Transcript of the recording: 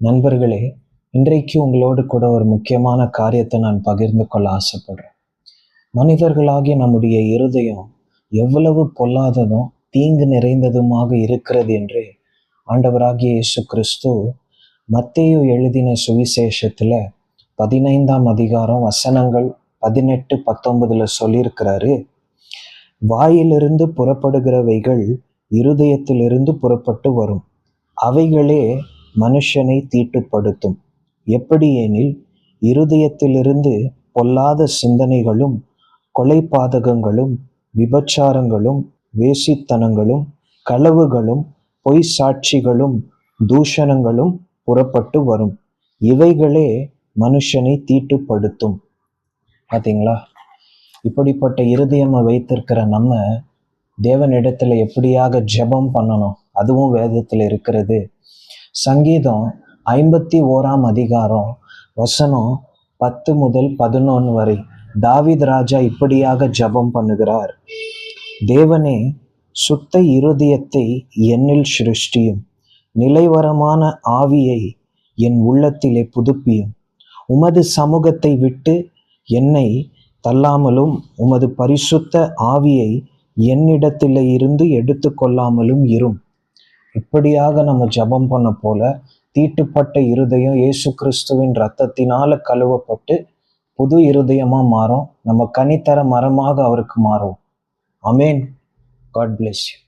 நண்பர்களே, இன்றைக்கு உங்களோடு கூட ஒரு முக்கியமான காரியத்தை நான் பகிர்ந்து கொள்ள ஆசைப்படுறேன். மனிதர்களாகிய நம்முடைய இருதயம் எவ்வளவு பொல்லாததும் தீங்கு நிறைந்ததுமாக இருக்கிறது என்று ஆண்டவராகிய இயேசு கிறிஸ்து மத்தேயு எழுதின சுவிசேஷத்துல 15ஆம் அதிகாரம் வசனங்கள் 18-19 சொல்லியிருக்கிறாரு. வாயிலிருந்து புறப்படுகிறவைகள் இருதயத்திலிருந்து புறப்பட்டு வரும், அவைகளே மனுஷனை தீட்டுப்படுத்தும். எப்படியெனில், இருதயத்திலிருந்து பொல்லாத சிந்தனைகளும், கொலைபாதகங்களும், விபச்சாரங்களும், வேசித்தனங்களும், களவுகளும், பொய் சாட்சிகளும், தூஷணங்களும் புறப்பட்டு வரும். இவைகளே மனுஷனை தீட்டுப்படுத்தும். பார்த்தீங்களா? இப்படிப்பட்ட இருதயமை வைத்திருக்கிற நம்ம தேவனிடத்துல எப்படியாக ஜெபம் பண்ணணும், அதுவும் வேதத்தில் இருக்கிறது. சங்கீதம் 51ஆம் அதிகாரம் வசனம் 10-11 வரை தாவீது ராஜா இப்படியாக ஜெபம் பண்ணுகிறார். தேவனே, சுத்த இருதயத்தை என்னில் சிருஷ்டியும், நிலைவரமான ஆவியை என் உள்ளத்திலே புதுப்பியும். உமது சமூகத்தை விட்டு என்னை தள்ளாமலும், உமது பரிசுத்த ஆவியை என்னிடத்திலே இருந்து எடுத்து கொள்ளாமலும் இரும். இப்படியாக நம்ம ஜெபம் பண்ண போல தீட்டுப்பட்ட இருதயம் இயேசு கிறிஸ்துவின் இரத்தத்தினால கழுவப்பட்டு புது இருதயமா மாறும். நம்ம கனித்தர மரமாக அவருக்கு மாறும். ஆமென். God bless you.